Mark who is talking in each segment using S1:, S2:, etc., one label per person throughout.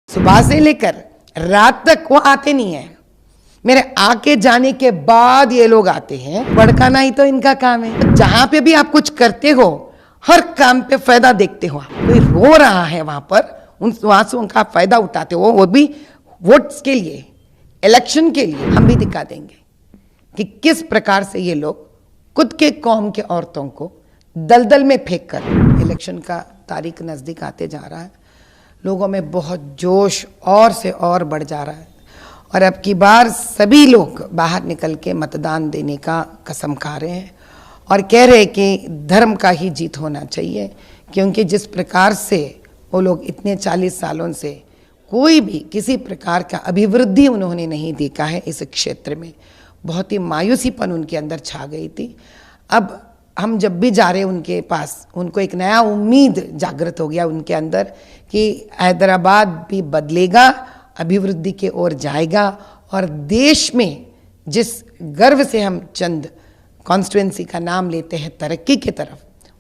S1: सुबह से लेकर रात तक वो आते नहीं है। मेरे आके जाने के बाद ये लोग आते हैं। भड़काना ही तो इनका काम है। जहां पे भी आप कुछ करते हो, हर काम पे फायदा देखते हो। कोई रो रहा है वहां पर, वहां से उनका फायदा उठाते हो, वो भी वोट्स के लिए, इलेक्शन के लिए। हम भी दिखा देंगे कि किस प्रकार से ये लोग खुद के कौम के औरतों को दलदल में फेंक कर। इलेक्शन का तारीख नजदीक आते जा रहा है, लोगों में बहुत जोश और से और बढ़ जा रहा है और अब की बार सभी लोग बाहर निकल के मतदान देने का कसम खा रहे हैं और कह रहे हैं कि धर्म का ही जीत होना चाहिए, क्योंकि जिस प्रकार से वो लोग इतने 40 सालों से कोई भी किसी प्रकार का अभिवृद्धि उन्होंने नहीं देखा है इस क्षेत्र में। बहुत ही मायूसीपन उनके अंदर छा गई थी। अब हम जब भी जा रहे उनके पास, उनको एक नया उम्मीद जागृत हो गया उनके अंदर कि हैदराबाद भी बदलेगा, अभिवृद्धि की ओर जाएगा और देश में जिस गर्व से हम चंद कॉन्स्टिट्यूएंसी का नाम लेते हैं तरक्की की तरफ,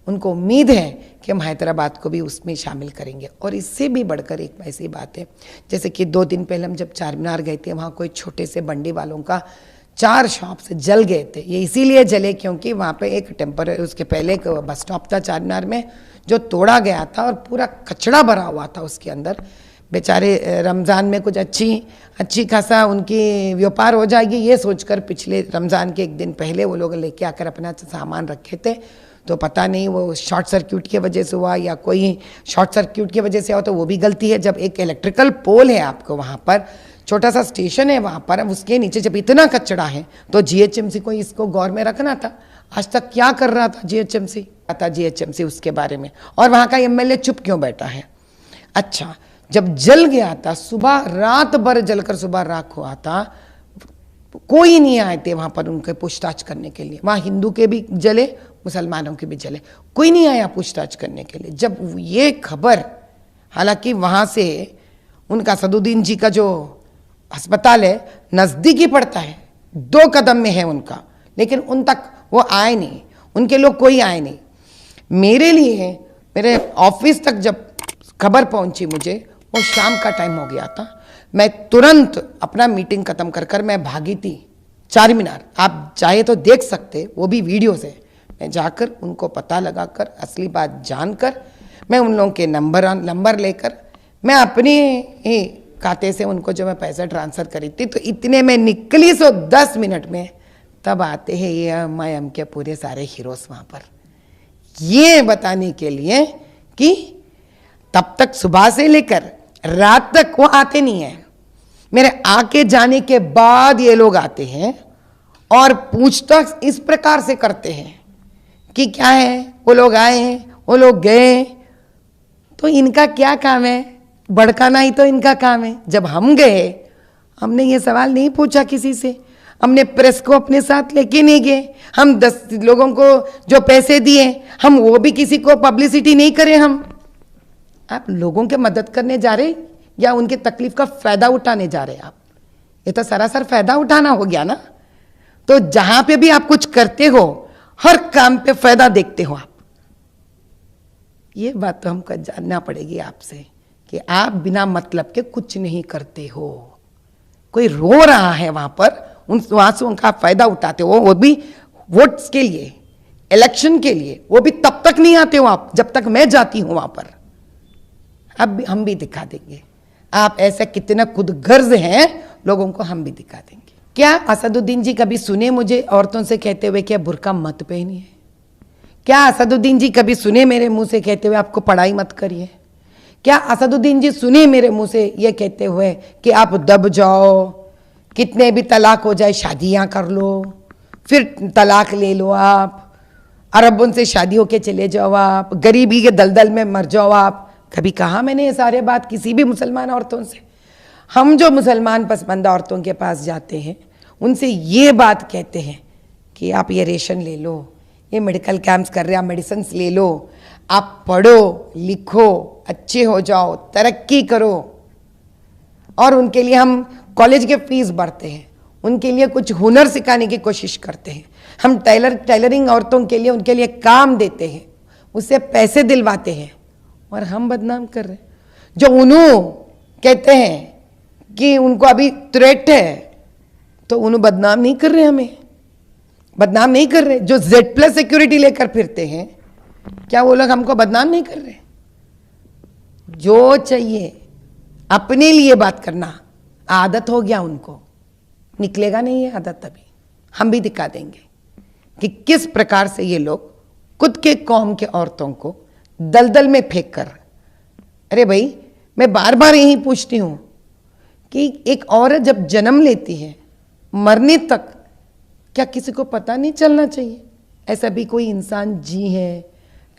S1: उनको उम्मीद है कि हम हैदराबाद को भी उसमें शामिल करेंगे। और इससे भी बढ़कर एक ऐसी बात है, जैसे कि 2 दिन पहले हम जब चारमीनार गए थे, वहाँ कोई छोटे से बंडी वालों का 4 शॉप्स जल गए थे। ये इसीलिए जले क्योंकि वहाँ पे एक टेम्पररी, उसके पहले एक बस स्टॉप था चारमीनार में जो तोड़ा गया था और पूरा कचड़ा भरा हुआ था उसके अंदर। बेचारे रमज़ान में कुछ अच्छी खासा उनकी व्यापार हो जाएगी ये सोचकर पिछले रमज़ान के 1 दिन पहले वो लोग लेके आकर अपना सामान रखे थे। तो पता नहीं वो शॉर्ट सर्क्यूट की वजह से हुआ या कोई शॉर्ट सर्क्यूट की वजह से हुआ, तो वो भी गलती है। जब एक इलेक्ट्रिकल पोल है आपको वहाँ पर, छोटा सा स्टेशन है वहाँ पर, उसके नीचे जब इतना कचरा है तो जीएचएमसी को इसको गौर में रखना था। आज तक क्या कर रहा था जीएचएमसी उसके बारे में, और वहाँ का एमएलए चुप क्यों बैठा है? अच्छा, जब जल गया था, सुबह रात भर जलकर सुबह राख हुआ था, कोई नहीं आए थे वहाँ पर उनके पूछताछ करने के लिए। वहाँ हिंदू के भी जले, मुसलमानों के भी जले, कोई नहीं आया पूछताछ करने के लिए। जब ये खबर, हालांकि वहाँ से उनका असदुद्दीन जी का जो अस्पताल है नज़दीक ही पड़ता है, 2 कदम में है उनका, लेकिन उन तक वो आए नहीं, उनके लोग कोई आए नहीं। मेरे लिए मेरे ऑफिस तक जब खबर पहुंची मुझे, वो शाम का टाइम हो गया था। मैं तुरंत अपना मीटिंग खत्म कर मैं भागी थी चारमीनार। आप चाहे तो देख सकते, वो भी वीडियो से। मैं जाकर उनको पता लगाकर, असली बात जानकर, मैं उन लोगों के नंबर लेकर मैं अपने ही खाते से उनको जो मैं पैसा ट्रांसफ़र करी थी, तो इतने में निकली 10 मिनट में तब आते हैं ये एमआईएम के पूरे सारे हीरोज वहाँ पर, ये बताने के लिए कि तब तक सुबह से लेकर रात तक वो आते नहीं है। मेरे आके जाने के बाद ये लोग आते हैं और पूछताछ इस प्रकार से करते हैं कि क्या है, वो लोग आए हैं, वो लोग गए, तो इनका क्या काम है? भड़काना ही तो इनका काम है। जब हम गए, हमने ये सवाल नहीं पूछा किसी से, हमने प्रेस को अपने साथ लेके नहीं गए, हम 10 लोगों को जो पैसे दिए हम वो भी किसी को पब्लिसिटी नहीं करें। हम आप लोगों के मदद करने जा रहे या उनके तकलीफ का फायदा उठाने जा रहे? आप ये तो सरासर फायदा उठाना हो गया ना। तो जहां पे भी आप कुछ करते हो, हर काम पे फायदा देखते हो आप। ये बात तो हमको जानना पड़ेगी आपसे कि आप बिना मतलब के कुछ नहीं करते हो। कोई रो रहा है वहां पर, वहां से उनका फायदा उठाते हो, वो भी वोट्स के लिए, इलेक्शन के लिए। वो भी तब तक नहीं आते हो आप जब तक मैं जाती हूं वहां पर। अब हम भी दिखा देंगे आप ऐसे कितना खुद गर्ज हैं लोगों को, हम भी दिखा देंगे। क्या असदुद्दीन जी कभी सुने मुझे औरतों से कहते हुए कि बुर्का मत पहनिए? क्या असदुद्दीन जी कभी सुने मेरे मुंह से कहते हुए आपको पढ़ाई मत करिए? क्या असदुद्दीन जी सुने मेरे मुंह से ये कहते हुए कि आप दब जाओ, कितने भी तलाक हो जाए शादियां कर लो, फिर तलाक ले लो, आप अरबों से शादी होके चले जाओ, आप गरीबी के दलदल में मर जाओ आप? कभी कहा मैंने ये सारे बात किसी भी मुसलमान औरतों से? हम जो मुसलमान पसमानदा औरतों के पास जाते हैं उनसे ये बात कहते हैं कि आप ये रेशन ले लो, ये मेडिकल कैंप्स कर रहे हैं, आप मेडिसिन ले लो, आप पढ़ो लिखो, अच्छे हो जाओ, तरक्की करो। और उनके लिए हम कॉलेज के फीस भरते हैं, उनके लिए कुछ हुनर सिखाने की कोशिश करते हैं। हम टेलरिंग औरतों के लिए, उनके लिए काम देते हैं, उससे पैसे दिलवाते हैं, और हम बदनाम कर रहे हैं जो कहते हैं कि उनको अभी थ्रेट है, तो उन्हें बदनाम नहीं कर रहे, हमें बदनाम नहीं कर रहे। जो Z+ सिक्योरिटी लेकर फिरते हैं, क्या वो लोग हमको बदनाम नहीं कर रहे? जो चाहिए अपने लिए बात करना आदत हो गया उनको, निकलेगा नहीं है आदत। तभी हम भी दिखा देंगे कि किस प्रकार से ये लोग खुद के कौम के औरतों को दलदल में फेंक कर। अरे भाई, मैं बार बार यही पूछती हूं कि एक औरत जब जन्म लेती है, मरने तक क्या किसी को पता नहीं चलना चाहिए? ऐसा भी कोई इंसान जी है,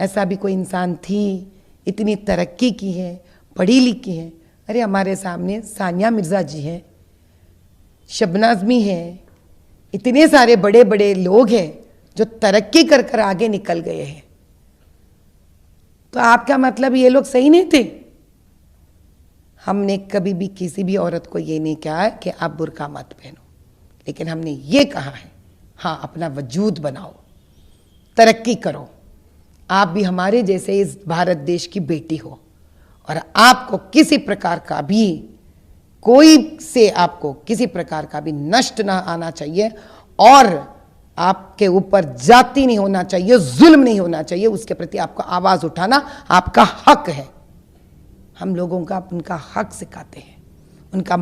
S1: ऐसा भी कोई इंसान थी, इतनी तरक्की की है, पढ़ी लिखी है। अरे हमारे सामने सानिया मिर्जा जी हैं, शबनाज़मी है, इतने सारे बड़े बड़े लोग हैं जो तरक्की कर कर आगे निकल गए हैं। तो आपका मतलब ये लोग सही नहीं थे? हमने कभी भी किसी भी औरत को ये नहीं कहा है कि आप बुर्का मत पहनो, लेकिन हमने ये कहा है, हाँ, अपना वजूद बनाओ, तरक्की करो। आप भी हमारे जैसे इस भारत देश की बेटी हो, और आपको किसी प्रकार का भी, कोई से आपको किसी प्रकार का भी नष्ट ना आना चाहिए, और आपके ऊपर जाति नहीं होना चाहिए, जुल्म नहीं होना चाहिए। उसके प्रति आपको आवाज उठाना आपका हक है। हम लोगों का उनका हक सिखाते हैं, उनका